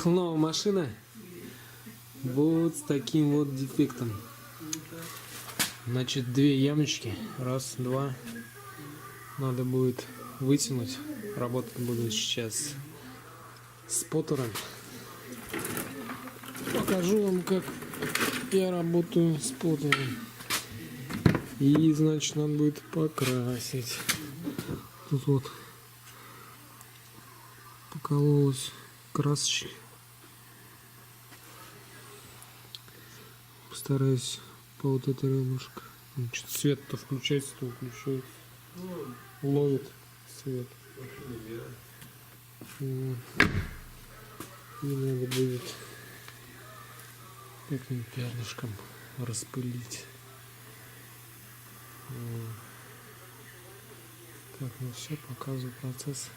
Приехала новая машина. Вот с таким вот дефектом. Значит, две ямочки. Раз, два. Надо будет вытянуть. Работать буду сейчас с поттером. Покажу вам, как я работаю с поттером. И, значит, надо будет покрасить. Тут вот покололась красочка. Постараюсь по вот этой ребрышко. Значит, свет-то включается, то выключается. Ловит свет. И надо будет таким пятнышком распылить. Так, ну все, показываю процесс.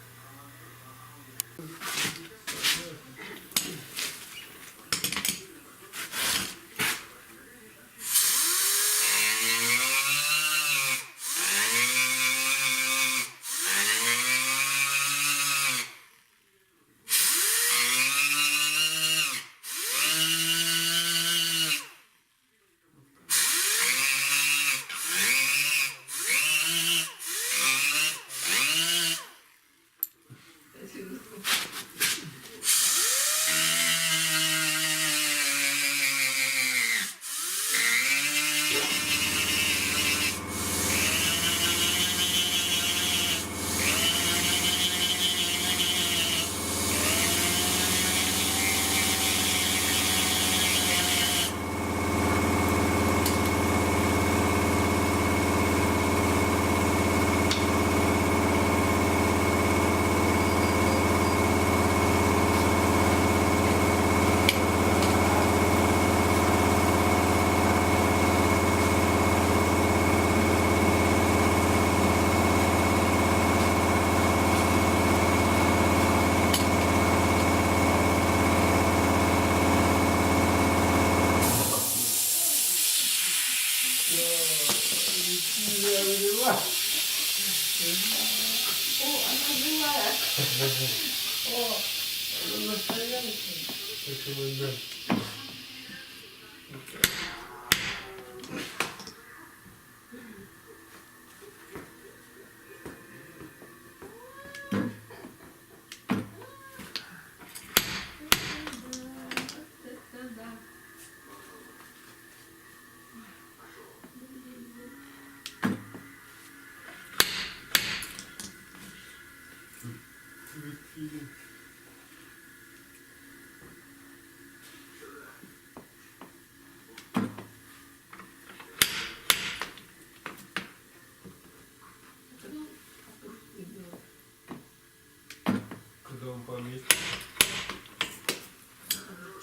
Когда он поместится.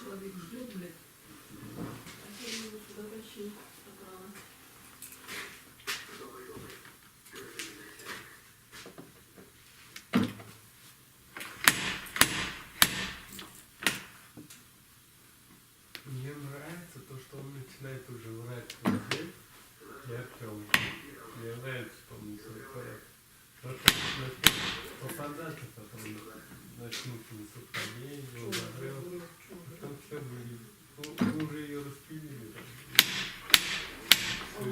Человек ждет, блядь. А я его сюда тащил. Так рано. Мне нравится то, что он начинает уже врать в ответ. Я прям... Мне нравится, что он не совпадает. Попадаться потом начнут несовпадение, угорел. Потом все будет. Ну, уже ее распилили. Все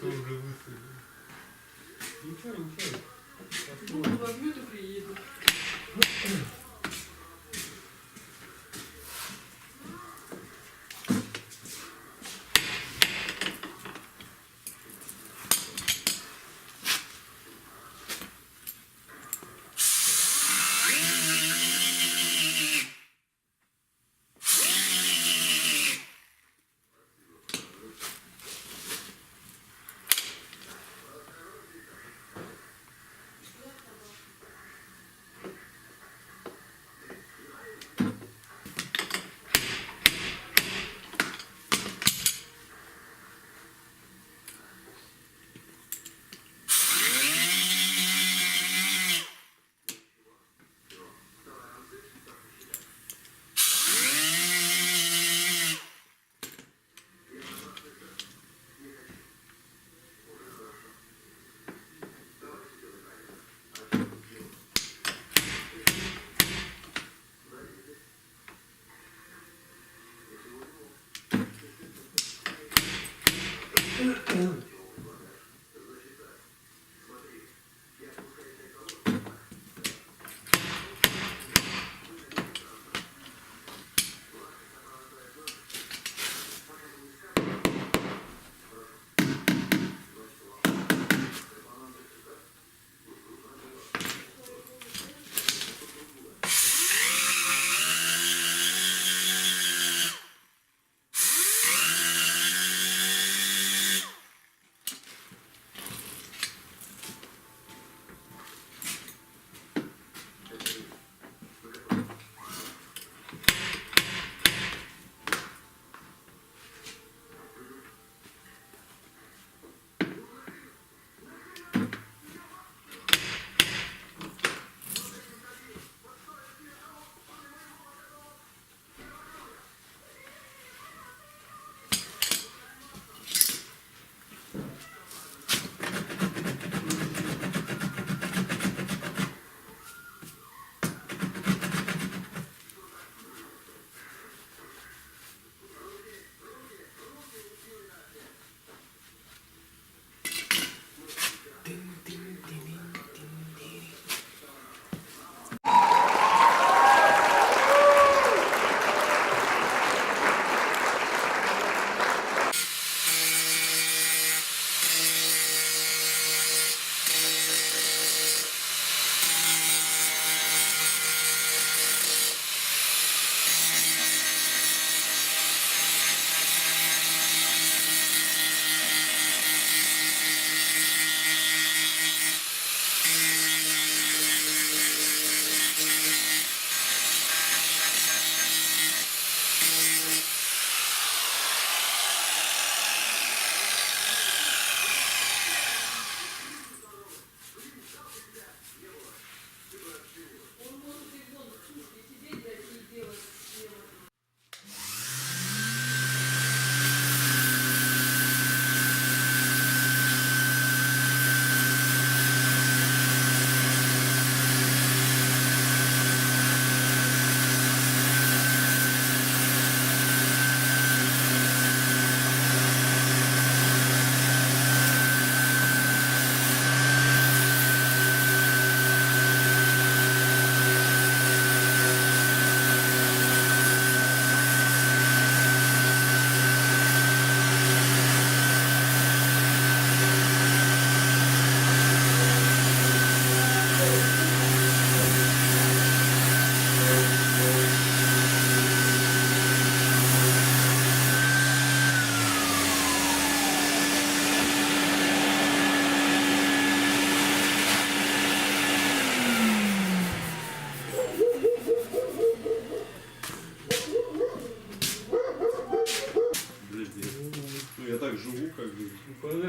уже высыпали. Ничего. Ну, возьмет и приедет.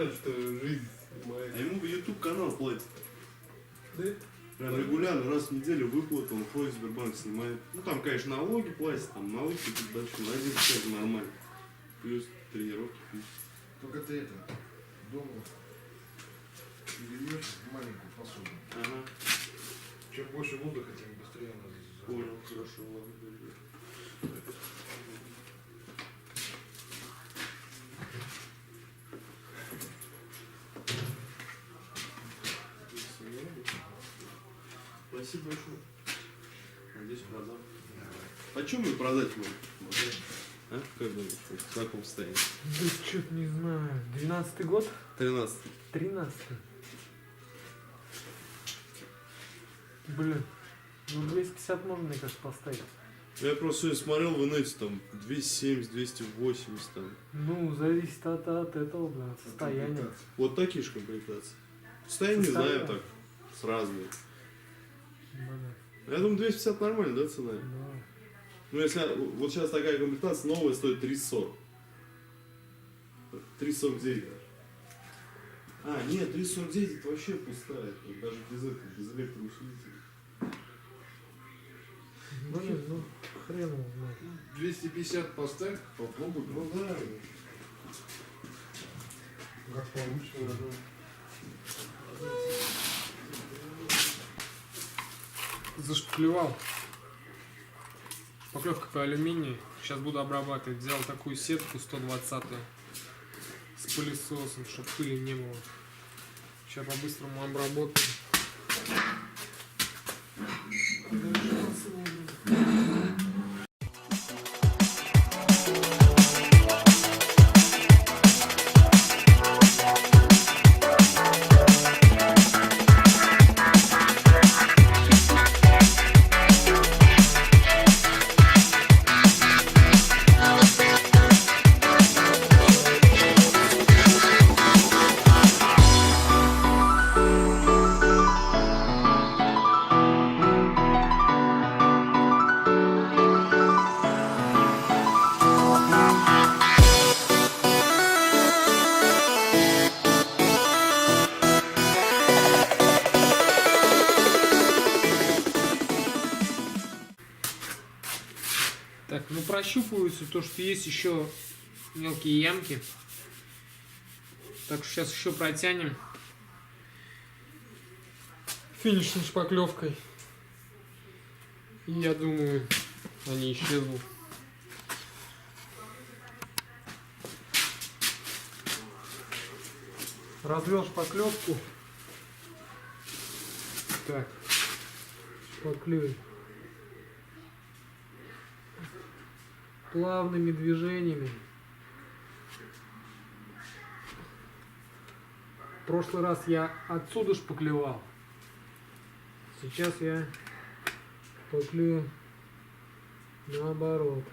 знают, что жизнь моя. А ему YouTube канал платит. Да? Прям регулярно, раз в неделю выплату, он ходит, Сбербанк снимает. Ну там, конечно, налоги платят, там налоги какие-то большие, но один человек нормально. Плюс тренировки. Только ты это, дома перельешь маленькую посуду. Ага, Чем больше воздуха, тем быстрее она здесь. понял, хорошо, ладно. Добро. Спасибо большое. Надеюсь, продам. Почем ее продать можно? А? Как думаешь, в каком состоянии? Да что-то не знаю. 12-й год? 13. 13-й. Блин. Ну 250 можно, мне кажется, поставить. Я просто сегодня смотрел в инете, там 270, 280 там. Ну, зависит от этого, блин, от состояния. Вот такие же комплектации. Состояние не знаю, так, с разными. Блин, Я думаю, 250 нормально, да, цена? да. Ну, если вот сейчас такая комплектация новая стоит 340. 349 даже. А, нет, 349 это вообще пустая. Это даже без этого, без электроусилителя. Блин, ну хрен его знает. 250 поставь, попробуй. Ну да. Как получится. Зашпаклевал. Шпаклевка по алюминию. Сейчас буду обрабатывать. Взял такую сетку 120 с пылесосом, чтобы пыли не было. Сейчас по-быстрому обработаю. Так, ну прощупывается то, что есть еще мелкие ямки. Так что сейчас еще протянем финишной шпаклевкой. И я думаю, они исчезнут. Развел шпаклевку. Так, шпаклюем. Плавными движениями. В прошлый раз я отсюда шпаклевал. Сейчас я шпаклюю наоборот,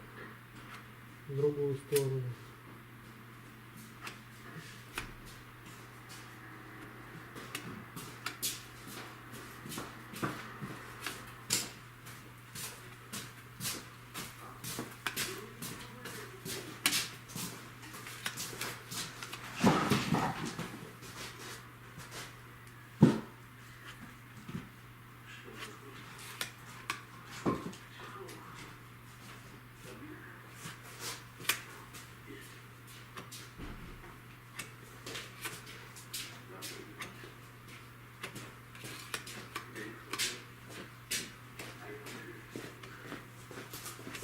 в другую сторону.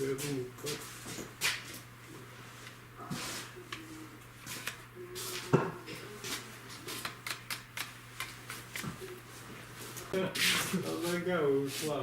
Я думаю, как? Нога ушла.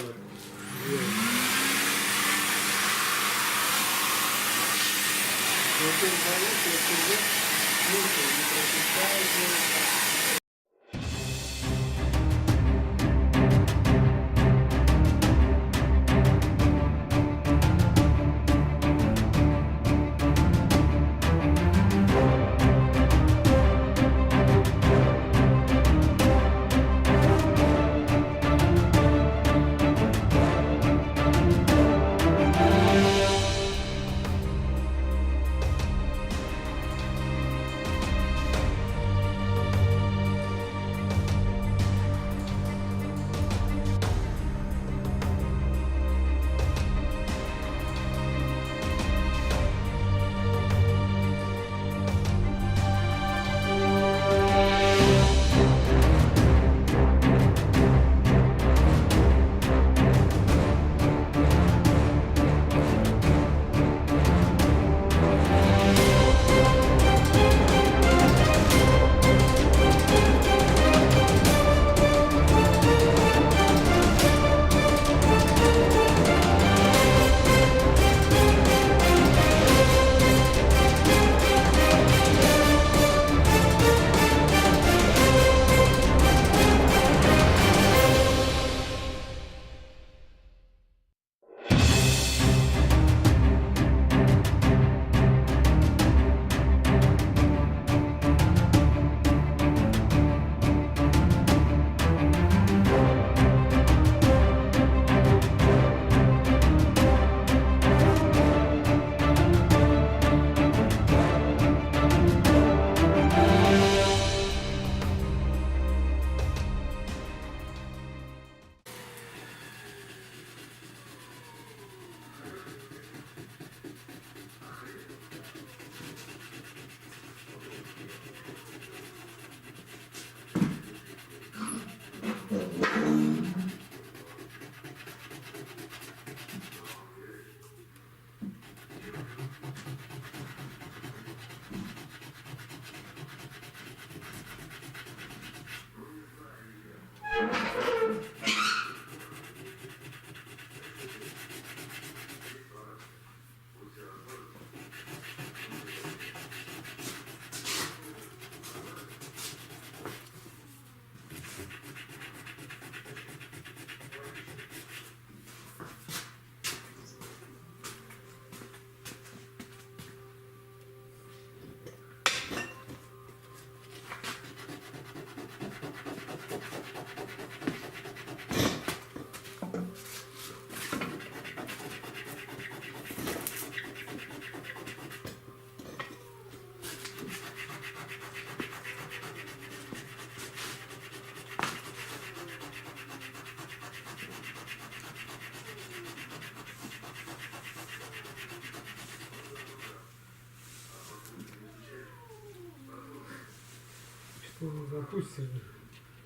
Запустили.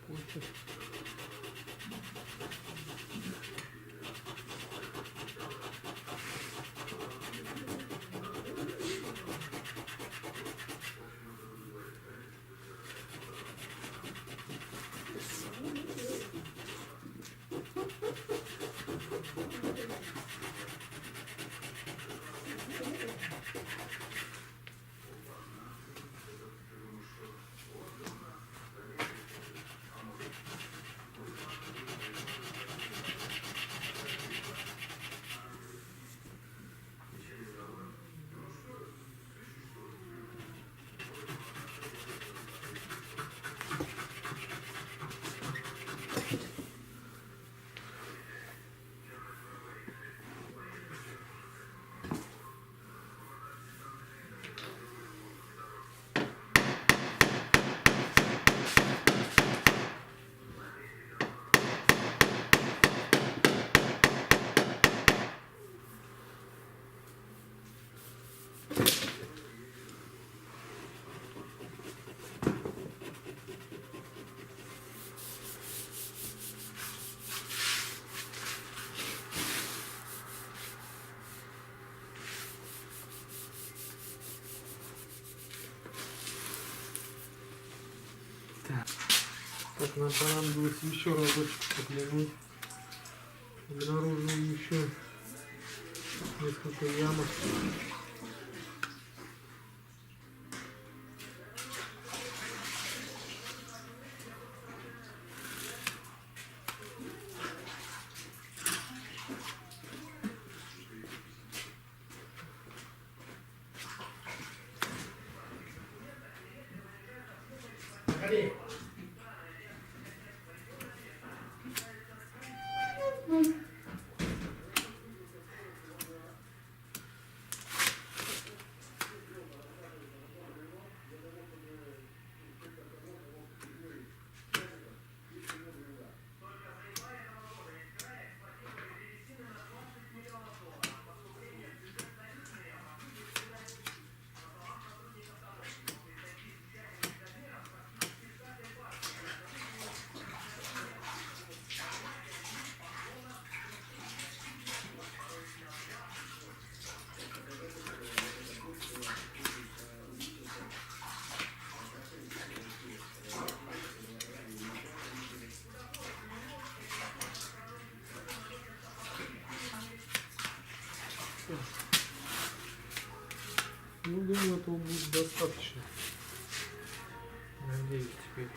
Котик. Так, нам понадобилось еще разочек поглянуть. Обнаружил еще несколько ямок. Ну, думаю, этого будет достаточно. Надеюсь, теперь.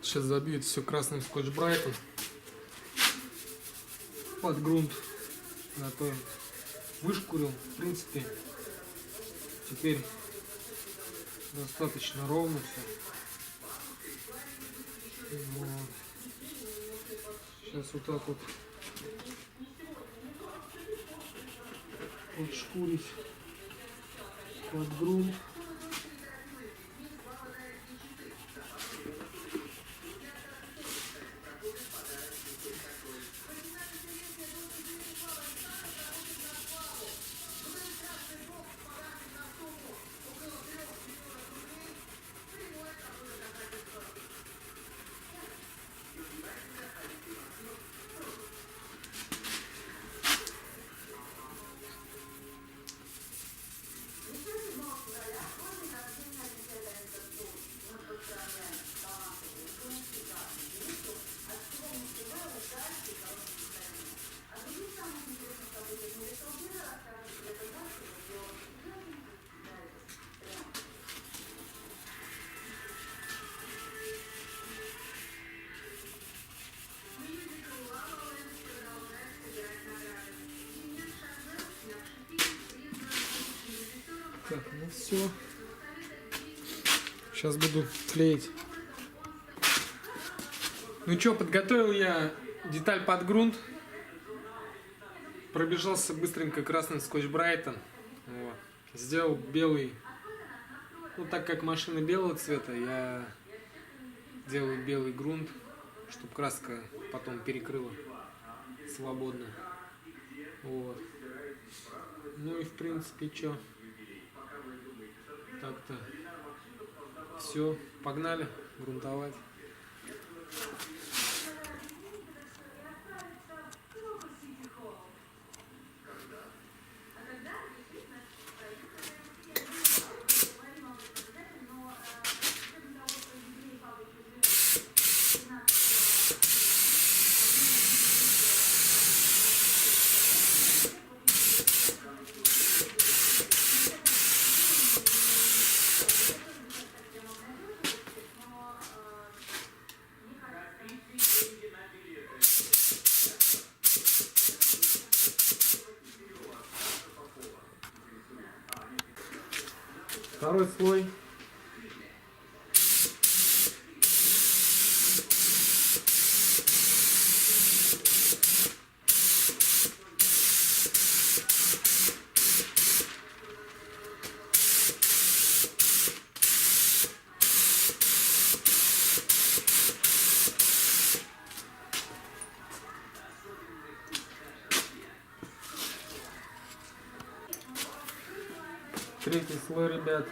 Сейчас забьют все красным скотч-брайтом. Под грунт готовим. Вышкурил, в принципе, теперь достаточно ровно все. Вот. Сейчас вот так вот подшкурить под грунт. Так, ну все. Сейчас буду клеить. Ну что, подготовил я деталь под грунт. Пробежался быстренько красным скотч-брайтом. Вот. Сделал белый. Ну, так как машина белого цвета, я делаю белый грунт, чтобы краска потом перекрыла свободно. Вот. Ну и в принципе, что? Так-то все, погнали грунтовать. Второй слой. Третий слой, ребят.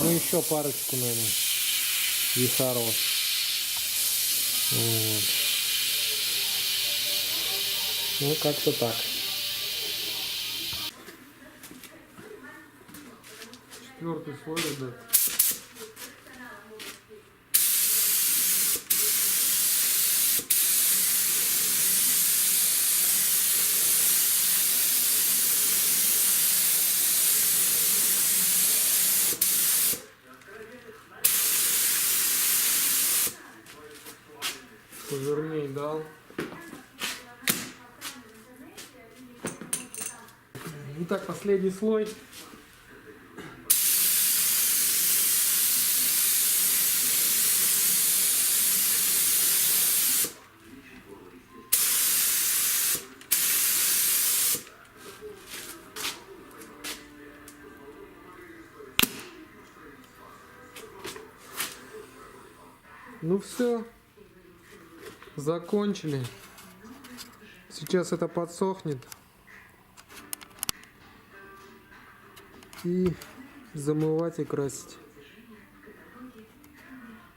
Ну еще парочку, наверное, и хорош. Вот. Ну как-то так. Четвертый слой, ребят. Пожирней дал. Итак, последний слой. Ну все. Закончили. Сейчас это подсохнет. И замывать и красить.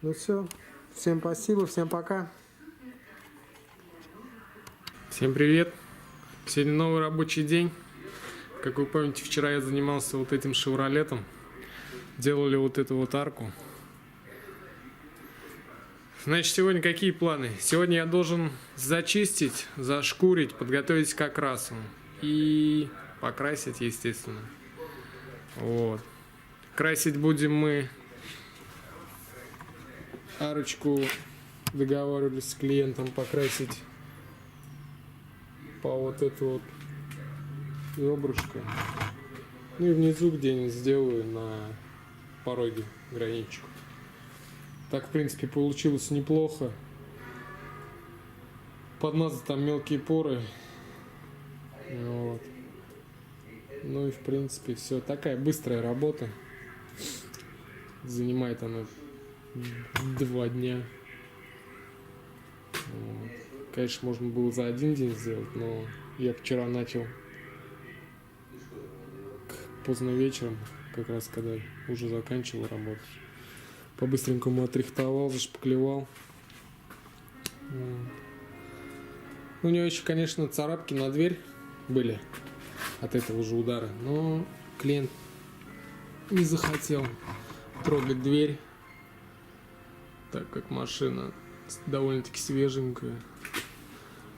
Ну все. Всем спасибо, всем пока. Всем привет. Сегодня новый рабочий день. Как вы помните, вчера я занимался вот этим шевролетом. Делали вот эту вот арку. Значит, сегодня какие планы? Сегодня я должен зачистить, зашкурить, подготовить к окрасу. И покрасить, естественно. Вот. Красить будем мы арочку, договаривались с клиентом покрасить по вот эту вот ребрышко. Ну и внизу где-нибудь сделаю на пороге граничку. Так, в принципе, получилось неплохо. Подмазать там мелкие поры. Вот. Ну и, в принципе, все. Такая быстрая работа. Занимает она 2 дня. Вот. Конечно, можно было за 1 день сделать, но я вчера начал поздно вечером, как раз когда уже заканчивал работать. По-быстренькому отрихтовал, зашпаклевал. У него еще, конечно, царапки на дверь были от этого же удара, но клиент не захотел трогать дверь, так как машина довольно-таки свеженькая,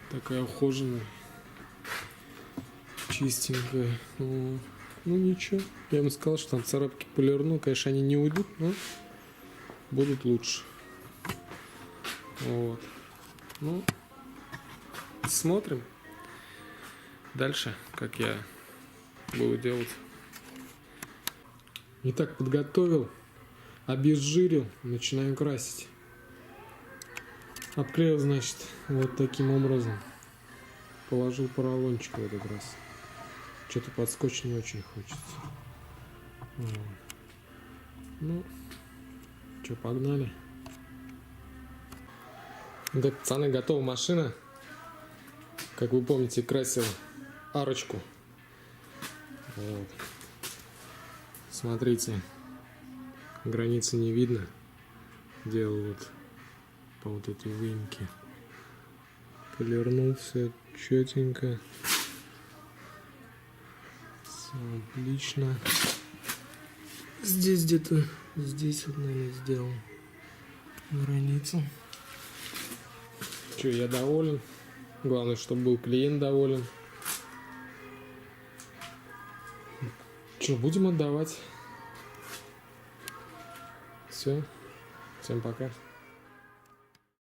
такая ухоженная, чистенькая. Ну ничего, я ему сказал, что там царапки полирну, конечно, они не уйдут, но будут лучше. Вот. Ну, смотрим дальше, как я буду делать. Итак, подготовил, обезжирил, начинаем красить. Обклеил, значит, вот таким образом. Положил поролончик в этот раз. Что-то под скотч не очень хочется. Вот. Ну, что, погнали. Так, пацаны, готова машина. Как вы помните, красил арочку. Вот. Смотрите, границы не видно. Делал вот по вот этой выемке. Полирнул все четенько. Все отлично. Здесь где-то, здесь вот, наверное, сделал границу. Че, я доволен. Главное, чтобы был клиент доволен. Че, будем отдавать. Все. Всем пока.